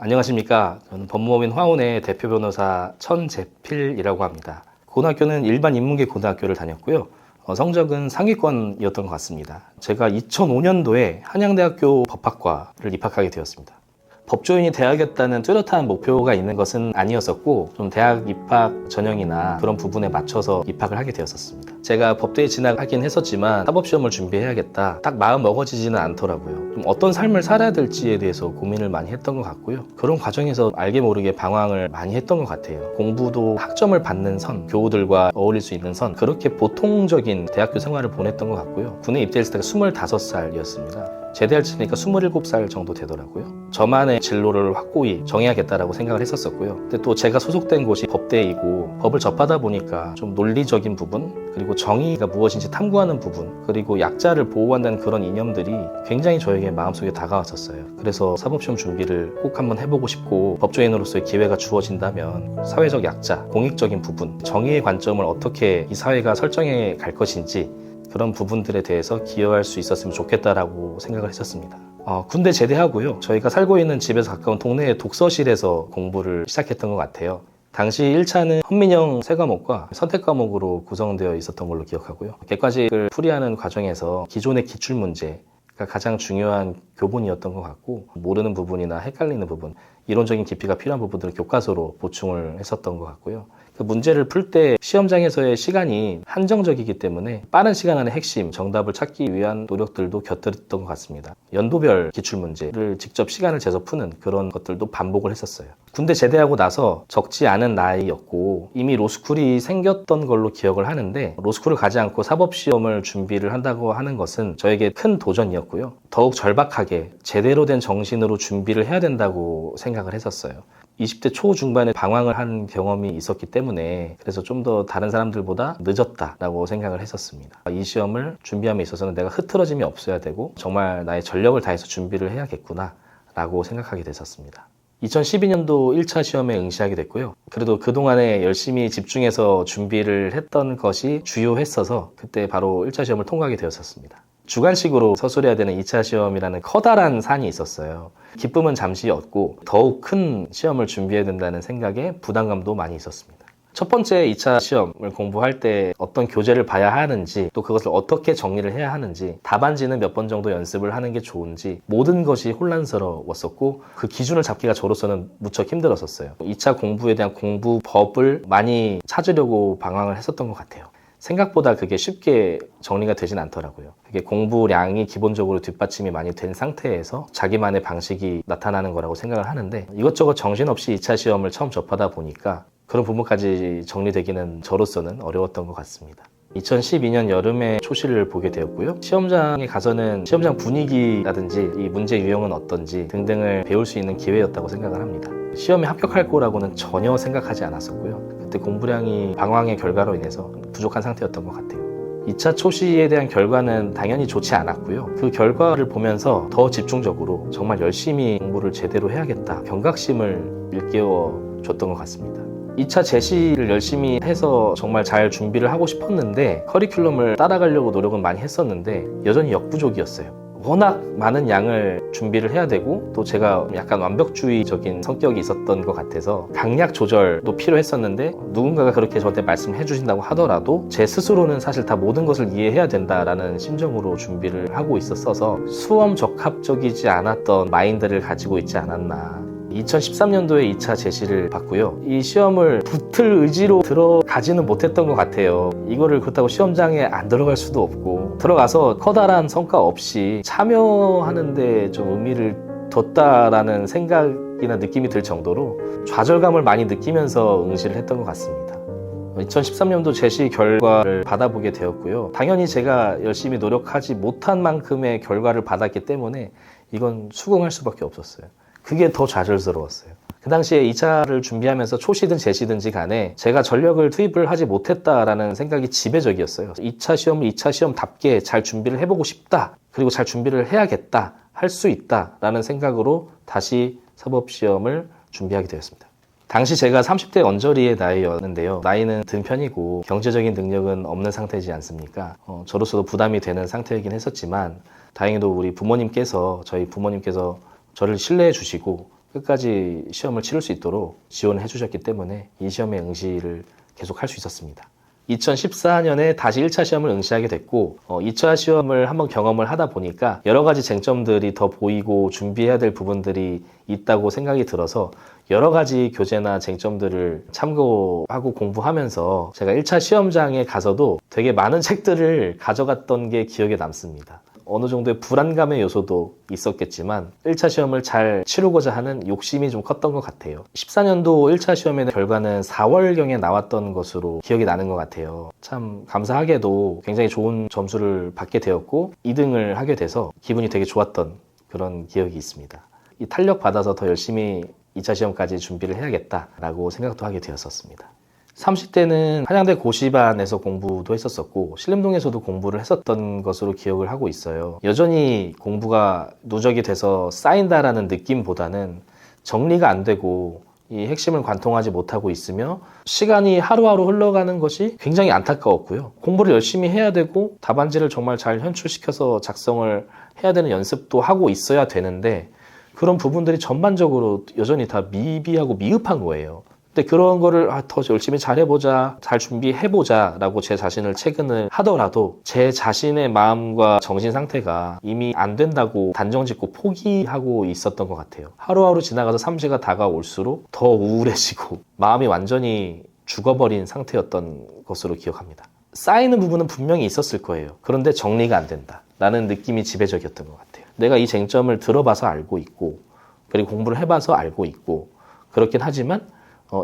안녕하십니까. 저는 법무법인 화온의 대표 변호사 천재필이라고 합니다. 고등학교는 일반 인문계 고등학교를 다녔고요. 성적은 상위권이었던 것 같습니다. 제가 2005년도에 한양대학교 법학과를 입학하게 되었습니다. 법조인이 대학이었다는 뚜렷한 목표가 있는 것은 아니었었고, 좀 대학 입학 전형이나 그런 부분에 맞춰서 입학을 하게 되었었습니다. 제가 법대에 진학하긴 했었지만 사법시험을 준비해야겠다, 딱 마음 먹어지지는 않더라고요. 좀 어떤 삶을 살아야 될지에 대해서 고민을 많이 했던 것 같고요. 그런 과정에서 알게 모르게 방황을 많이 했던 것 같아요. 공부도 학점을 받는 선, 교우들과 어울릴 수 있는 선, 그렇게 보통적인 대학교 생활을 보냈던 것 같고요. 군에 입대했을 때가 25살이었습니다. 제대할 때니까 27살 정도 되더라고요. 저만의 진로를 확고히 정해야겠다라고 생각을 했었고요. 근데 또 제가 소속된 곳이 법대이고, 법을 접하다 보니까 좀 논리적인 부분, 그리고 정의가 무엇인지 탐구하는 부분, 그리고 약자를 보호한다는 그런 이념들이 굉장히 저에게 마음속에 다가왔었어요. 그래서 사법시험 준비를 꼭 한번 해보고 싶고, 법조인으로서의 기회가 주어진다면 사회적 약자, 공익적인 부분, 정의의 관점을 어떻게 이 사회가 설정해 갈 것인지, 그런 부분들에 대해서 기여할 수 있었으면 좋겠다라고 생각을 했었습니다. 군대 제대하고요. 저희가 살고 있는 집에서 가까운 동네의 독서실에서 공부를 시작했던 것 같아요. 당시 1차는 헌민형 3과목과 선택 과목으로 구성되어 있었던 걸로 기억하고요. 객관식을 풀이하는 과정에서 기존의 기출문제가 가장 중요한 교본이었던 것 같고, 모르는 부분이나 헷갈리는 부분, 이론적인 깊이가 필요한 부분들을 교과서로 보충을 했었던 것 같고요. 그 문제를 풀 때 시험장에서의 시간이 한정적이기 때문에 빠른 시간 안에 핵심, 정답을 찾기 위한 노력들도 곁들였던 것 같습니다. 연도별 기출문제를 직접 시간을 재서 푸는 그런 것들도 반복을 했었어요. 군대 제대하고 나서 적지 않은 나이였고, 이미 로스쿨이 생겼던 걸로 기억을 하는데, 로스쿨을 가지 않고 사법시험을 준비를 한다고 하는 것은 저에게 큰 도전이었고요. 더욱 절박하게 제대로 된 정신으로 준비를 해야 된다고 생각을 했었어요. 20대 초중반에 방황을 한 경험이 있었기 때문에, 그래서 좀 더 다른 사람들보다 늦었다라고 생각을 했었습니다. 이 시험을 준비함에 있어서는 내가 흐트러짐이 없어야 되고, 정말 나의 전력을 다해서 준비를 해야겠구나 라고 생각하게 됐었습니다. 2012년도 1차 시험에 응시하게 됐고요. 그래도 그동안에 열심히 집중해서 준비를 했던 것이 주요했어서 그때 바로 1차 시험을 통과하게 되었었습니다. 주관식으로 서술해야 되는 2차 시험이라는 커다란 산이 있었어요. 기쁨은 잠시 얻고 더욱 큰 시험을 준비해야 된다는 생각에 부담감도 많이 있었습니다. 첫 번째 2차 시험을 공부할 때 어떤 교재를 봐야 하는지, 또 그것을 어떻게 정리를 해야 하는지, 답안지는 몇 번 정도 연습을 하는 게 좋은지, 모든 것이 혼란스러웠었고, 그 기준을 잡기가 저로서는 무척 힘들었었어요. 2차 공부에 대한 공부법을 많이 찾으려고 방황을 했었던 것 같아요. 생각보다 그게 쉽게 정리가 되진 않더라고요. 그게 공부량이 기본적으로 뒷받침이 많이 된 상태에서 자기만의 방식이 나타나는 거라고 생각을 하는데, 이것저것 정신없이 2차 시험을 처음 접하다 보니까 그런 부분까지 정리되기는 저로서는 어려웠던 것 같습니다. 2012년 여름에 초시를 보게 되었고요. 시험장에 가서는 시험장 분위기라든지 이 문제 유형은 어떤지 등등을 배울 수 있는 기회였다고 생각을 합니다. 시험에 합격할 거라고는 전혀 생각하지 않았었고요. 그때 공부량이 방황의 결과로 인해서 부족한 상태였던 것 같아요. 2차 초시에 대한 결과는 당연히 좋지 않았고요. 그 결과를 보면서 더 집중적으로 정말 열심히 공부를 제대로 해야겠다, 경각심을 일깨워 줬던 것 같습니다. 2차 제시를 열심히 해서 정말 잘 준비를 하고 싶었는데, 커리큘럼을 따라가려고 노력은 많이 했었는데 여전히 역부족이었어요. 워낙 많은 양을 준비를 해야 되고, 또 제가 약간 완벽주의적인 성격이 있었던 것 같아서 강약 조절도 필요했었는데, 누군가가 그렇게 저한테 말씀해 주신다고 하더라도 제 스스로는 사실 다 모든 것을 이해해야 된다라는 심정으로 준비를 하고 있었어서 수험 적합적이지 않았던 마인드를 가지고 있지 않았나. 2013년도에 2차 제시를 봤고요. 이 시험을 붙을 의지로 들어가지는 못했던 것 같아요. 이거를 그렇다고 시험장에 안 들어갈 수도 없고, 들어가서 커다란 성과 없이 참여하는데 좀 의미를 뒀다라는 생각이나 느낌이 들 정도로 좌절감을 많이 느끼면서 응시를 했던 것 같습니다. 2013년도 제시 결과를 받아보게 되었고요. 당연히 제가 열심히 노력하지 못한 만큼의 결과를 받았기 때문에 이건 수긍할 수밖에 없었어요. 그게 더 좌절스러웠어요. 그 당시에 2차를 준비하면서 초시든 제시든지 간에 제가 전력을 투입을 하지 못했다라는 생각이 지배적이었어요. 2차 시험을 2차 시험답게 잘 준비를 해보고 싶다, 그리고 잘 준비를 해야겠다, 할 수 있다 라는 생각으로 다시 사법시험을 준비하게 되었습니다. 당시 제가 30대 언저리의 나이였는데요. 나이는 든 편이고 경제적인 능력은 없는 상태이지 않습니까? 저로서도 부담이 되는 상태이긴 했었지만, 다행히도 우리 부모님께서, 저희 부모님께서 저를 신뢰해 주시고 끝까지 시험을 치를 수 있도록 지원을 해주셨기 때문에 이 시험에 응시를 계속 할 수 있었습니다. 2014년에 다시 1차 시험을 응시하게 됐고 2차 시험을 한번 경험을 하다 보니까 여러 가지 쟁점들이 더 보이고 준비해야 될 부분들이 있다고 생각이 들어서 여러 가지 교재나 쟁점들을 참고하고 공부하면서 제가 1차 시험장에 가서도 되게 많은 책들을 가져갔던 게 기억에 남습니다. 어느 정도의 불안감의 요소도 있었겠지만 1차 시험을 잘 치르고자 하는 욕심이 좀 컸던 것 같아요. 14년도 1차 시험의 결과는 4월경에 나왔던 것으로 기억이 나는 것 같아요. 참 감사하게도 굉장히 좋은 점수를 받게 되었고 2등을 하게 돼서 기분이 되게 좋았던 그런 기억이 있습니다. 이 탄력 받아서 더 열심히 2차 시험까지 준비를 해야겠다라고 생각도 하게 되었었습니다. 30대는 한양대 고시반에서 공부도 했었었고 신림동에서도 공부를 했었던 것으로 기억을 하고 있어요. 여전히 공부가 누적이 돼서 쌓인다라는 느낌보다는 정리가 안 되고 이 핵심을 관통하지 못하고 있으며 시간이 하루하루 흘러가는 것이 굉장히 안타까웠고요. 공부를 열심히 해야 되고 답안지를 정말 잘 현출시켜서 작성을 해야 되는 연습도 하고 있어야 되는데 그런 부분들이 전반적으로 여전히 다 미비하고 미흡한 거예요. 근데 그런 거를 더 열심히 잘해보자, 잘 준비해보자 라고 제 자신을 체근을 하더라도 제 자신의 마음과 정신 상태가 이미 안 된다고 단정짓고 포기하고 있었던 것 같아요. 하루하루 지나가서 3시가 다가올수록 더 우울해지고 마음이 완전히 죽어버린 상태였던 것으로 기억합니다. 쌓이는 부분은 분명히 있었을 거예요. 그런데 정리가 안 된다 라는 느낌이 지배적이었던 것 같아요. 내가 이 쟁점을 들어봐서 알고 있고 그리고 공부를 해봐서 알고 있고 그렇긴 하지만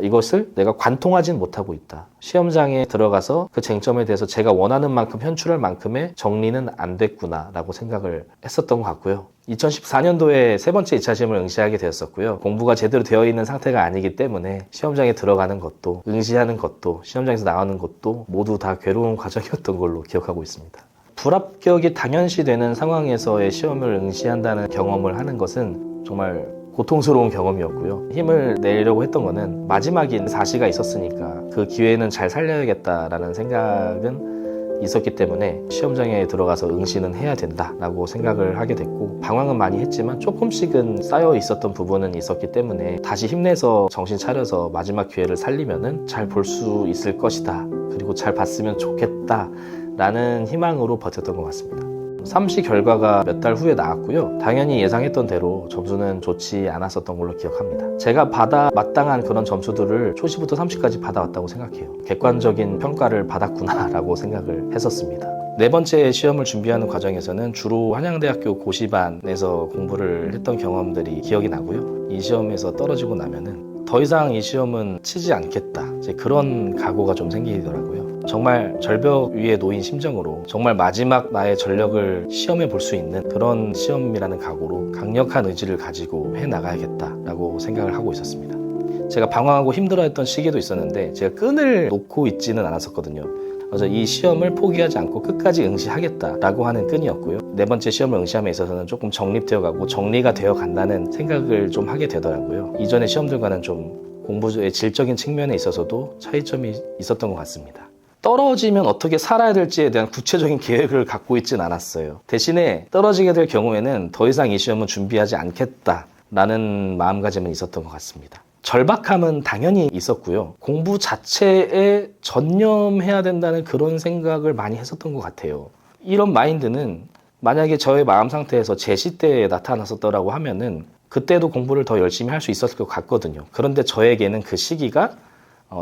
이것을 내가 관통하진 못하고 있다. 시험장에 들어가서 그 쟁점에 대해서 제가 원하는 만큼 현출할 만큼의 정리는 안 됐구나 라고 생각을 했었던 것 같고요. 2014년도에 세 번째 2차 시험을 응시하게 되었었고요. 공부가 제대로 되어 있는 상태가 아니기 때문에 시험장에 들어가는 것도 응시하는 것도 시험장에서 나오는 것도 모두 다 괴로운 과정이었던 걸로 기억하고 있습니다. 불합격이 당연시되는 상황에서의 시험을 응시한다는 경험을 하는 것은 정말 고통스러운 경험이었고요. 힘을 내려고 했던 거는 마지막인 4시가 있었으니까 그 기회는 잘 살려야겠다라는 생각은 있었기 때문에 시험장에 들어가서 응시는 해야 된다라고 생각을 하게 됐고 방황은 많이 했지만 조금씩은 쌓여 있었던 부분은 있었기 때문에 다시 힘내서 정신 차려서 마지막 기회를 살리면은 잘 볼 수 있을 것이다. 그리고 잘 봤으면 좋겠다라는 희망으로 버텼던 것 같습니다. 3시 결과가 몇 달 후에 나왔고요. 당연히 예상했던 대로 점수는 좋지 않았었던 걸로 기억합니다. 제가 받아 마땅한 그런 점수들을 초시부터 3시까지 받아왔다고 생각해요. 객관적인 평가를 받았구나라고 생각을 했었습니다. 네 번째 시험을 준비하는 과정에서는 주로 한양대학교 고시반에서 공부를 했던 경험들이 기억이 나고요. 이 시험에서 떨어지고 나면은 더 이상 이 시험은 치지 않겠다. 이제 그런 각오가 좀 생기더라고요. 정말 절벽 위에 놓인 심정으로 정말 마지막 나의 전력을 시험해 볼 수 있는 그런 시험이라는 각오로 강력한 의지를 가지고 해나가야겠다라고 생각을 하고 있었습니다. 제가 방황하고 힘들어했던 시기도 있었는데 제가 끈을 놓고 있지는 않았었거든요. 그래서 이 시험을 포기하지 않고 끝까지 응시하겠다라고 하는 끈이었고요. 네 번째 시험을 응시함에 있어서는 조금 정립되어가고 정리가 되어간다는 생각을 좀 하게 되더라고요. 이전의 시험들과는 좀 공부의 질적인 측면에 있어서도 차이점이 있었던 것 같습니다. 떨어지면 어떻게 살아야 될지에 대한 구체적인 계획을 갖고 있진 않았어요. 대신에 떨어지게 될 경우에는 더 이상 이 시험은 준비하지 않겠다라는 마음가짐은 있었던 것 같습니다. 절박함은 당연히 있었고요. 공부 자체에 전념해야 된다는 그런 생각을 많이 했었던 것 같아요. 이런 마인드는 만약에 저의 마음 상태에서 제 시대에 나타났었더라고 하면은 그때도 공부를 더 열심히 할 수 있었을 것 같거든요. 그런데 저에게는 그 시기가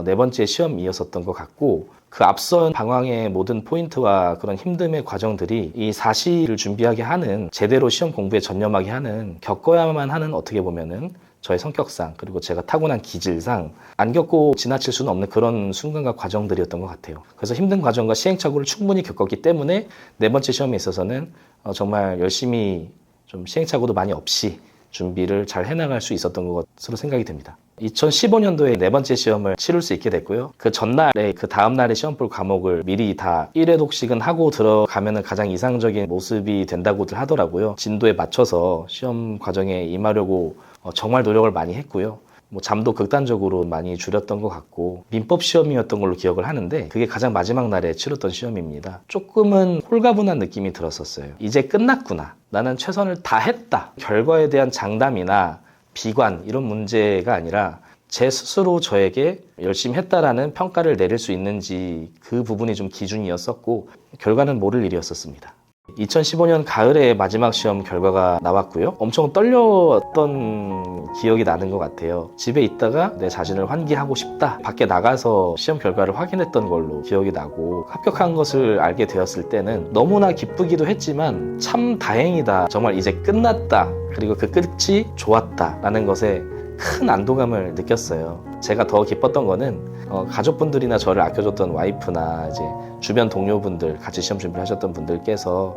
네 번째 시험이었었던 것 같고 그 앞선 방황의 모든 포인트와 그런 힘듦의 과정들이 이 4시를 준비하게 하는 제대로 시험 공부에 전념하게 하는 겪어야만 하는 어떻게 보면은 저의 성격상 그리고 제가 타고난 기질상 안 겪고 지나칠 수는 없는 그런 순간과 과정들이었던 것 같아요. 그래서 힘든 과정과 시행착오를 충분히 겪었기 때문에 네 번째 시험에 있어서는 정말 열심히 좀 시행착오도 많이 없이 준비를 잘 해나갈 수 있었던 것으로 생각이 됩니다. 2015년도에 네 번째 시험을 치를 수 있게 됐고요. 그 전날에 그 다음날에 시험 볼 과목을 미리 다 1회독씩은 하고 들어가면 가장 이상적인 모습이 된다고들 하더라고요. 진도에 맞춰서 시험 과정에 임하려고 정말 노력을 많이 했고요. 잠도 극단적으로 많이 줄였던 것 같고 민법 시험이었던 걸로 기억을 하는데 그게 가장 마지막 날에 치렀던 시험입니다. 조금은 홀가분한 느낌이 들었었어요. 이제 끝났구나. 나는 최선을 다했다. 결과에 대한 장담이나 비관 이런 문제가 아니라 제 스스로 저에게 열심히 했다라는 평가를 내릴 수 있는지 그 부분이 좀 기준이었었고 결과는 모를 일이었었습니다. 2015년 가을에 마지막 시험 결과가 나왔고요. 엄청 떨렸던 기억이 나는 것 같아요. 집에 있다가 내 자신을 환기하고 싶다. 밖에 나가서 시험 결과를 확인했던 걸로 기억이 나고 합격한 것을 알게 되었을 때는 너무나 기쁘기도 했지만 참 다행이다. 정말 이제 끝났다. 그리고 그 끝이 좋았다라는 것에 큰 안도감을 느꼈어요. 제가 더 기뻤던 거는 가족분들이나 저를 아껴줬던 와이프나 이제 주변 동료분들, 같이 시험 준비를 하셨던 분들께서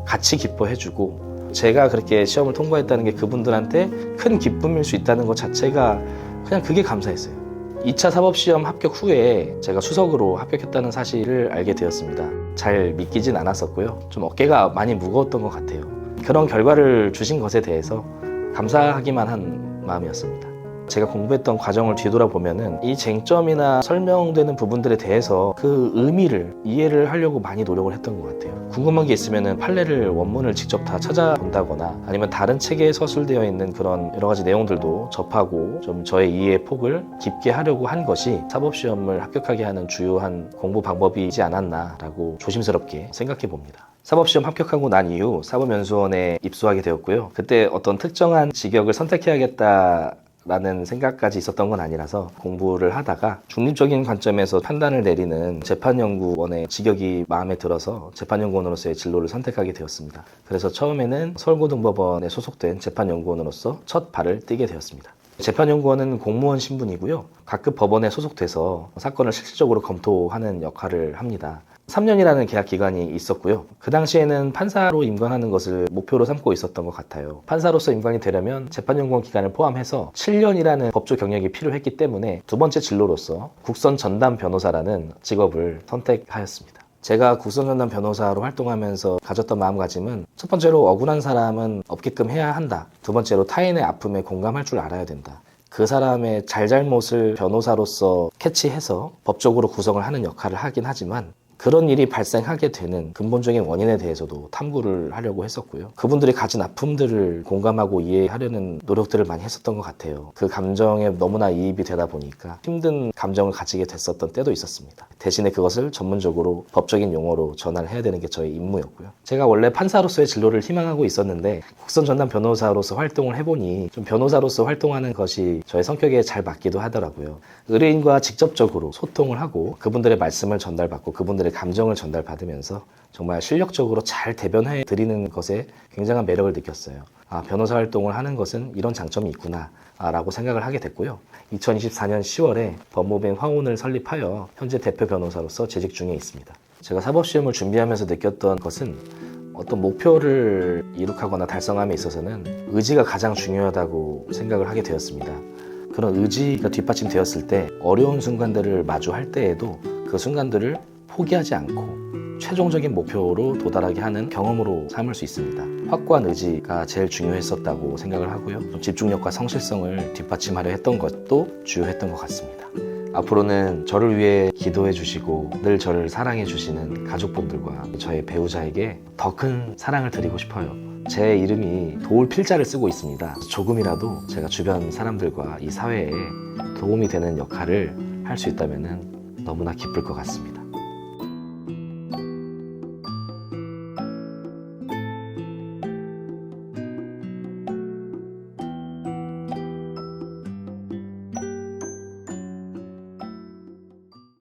같이 기뻐해주고 제가 그렇게 시험을 통과했다는 게 그분들한테 큰 기쁨일 수 있다는 것 자체가 그냥 그게 감사했어요. 2차 사법시험 합격 후에 제가 수석으로 합격했다는 사실을 알게 되었습니다. 잘 믿기진 않았었고요. 좀 어깨가 많이 무거웠던 것 같아요. 그런 결과를 주신 것에 대해서 감사하기만 한 마음이었습니다. 제가 공부했던 과정을 뒤돌아보면은 이 쟁점이나 설명되는 부분들에 대해서 그 의미를 이해를 하려고 많이 노력을 했던 것 같아요. 궁금한 게 있으면은 판례를 원문을 직접 다 찾아본다거나 아니면 다른 책에 서술되어 있는 그런 여러 가지 내용들도 접하고 좀 저의 이해의 폭을 깊게 하려고 한 것이 사법시험을 합격하게 하는 주요한 공부 방법이지 않았나라고 조심스럽게 생각해 봅니다. 사법시험 합격하고 난 이후 사법연수원에 입소하게 되었고요. 그때 어떤 특정한 직역을 선택해야겠다 라는 생각까지 있었던 건 아니라서 공부를 하다가 중립적인 관점에서 판단을 내리는 재판연구원의 직역이 마음에 들어서 재판연구원으로서의 진로를 선택하게 되었습니다. 그래서 처음에는 서울고등법원에 소속된 재판연구원으로서 첫 발을 떼게 되었습니다. 재판연구원은 공무원 신분이고요. 각급 법원에 소속돼서 사건을 실질적으로 검토하는 역할을 합니다. 3년이라는 계약 기간이 있었고요. 그 당시에는 판사로 임관하는 것을 목표로 삼고 있었던 것 같아요. 판사로서 임관이 되려면 재판연구원 기간을 포함해서 7년이라는 법조 경력이 필요했기 때문에 두 번째 진로로서 국선 전담 변호사라는 직업을 선택하였습니다. 제가 국선 전담 변호사로 활동하면서 가졌던 마음가짐은 첫 번째로 억울한 사람은 없게끔 해야 한다. 두 번째로 타인의 아픔에 공감할 줄 알아야 된다. 그 사람의 잘잘못을 변호사로서 캐치해서 법적으로 구성을 하는 역할을 하긴 하지만 그런 일이 발생하게 되는 근본적인 원인에 대해서도 탐구를 하려고 했었고요. 그분들이 가진 아픔들을 공감하고 이해하려는 노력들을 많이 했었던 것 같아요. 그 감정에 너무나 이입이 되다 보니까 힘든 감정을 가지게 됐었던 때도 있었습니다. 대신에 그것을 전문적으로 법적인 용어로 전환을 해야 되는 게 저의 임무였고요. 제가 원래 판사로서의 진로를 희망하고 있었는데 국선 전담 변호사로서 활동을 해보니 좀 변호사로서 활동하는 것이 저의 성격에 잘 맞기도 하더라고요. 의뢰인과 직접적으로 소통을 하고 그분들의 말씀을 전달받고 그분들의 감정을 전달받으면서 정말 실력적으로 잘 대변해 드리는 것에 굉장한 매력을 느꼈어요. 변호사 활동을 하는 것은 이런 장점이 있구나 라고 생각을 하게 됐고요. 2024년 10월에 법무부인 화원을 설립하여 현재 대표 변호사로서 재직 중에 있습니다. 제가 사법시험을 준비하면서 느꼈던 것은 어떤 목표를 이룩하거나 달성함에 있어서는 의지가 가장 중요하다고 생각을 하게 되었습니다. 그런 의지가 뒷받침되었을 때 어려운 순간들을 마주할 때에도 그 순간들을 포기하지 않고 최종적인 목표로 도달하게 하는 경험으로 삼을 수 있습니다. 확고한 의지가 제일 중요했었다고 생각을 하고요. 집중력과 성실성을 뒷받침하려 했던 것도 주요했던 것 같습니다. 앞으로는 저를 위해 기도해 주시고 늘 저를 사랑해 주시는 가족분들과 저의 배우자에게 더 큰 사랑을 드리고 싶어요. 제 이름이 도울 필자를 쓰고 있습니다. 조금이라도 제가 주변 사람들과 이 사회에 도움이 되는 역할을 할 수 있다면 너무나 기쁠 것 같습니다.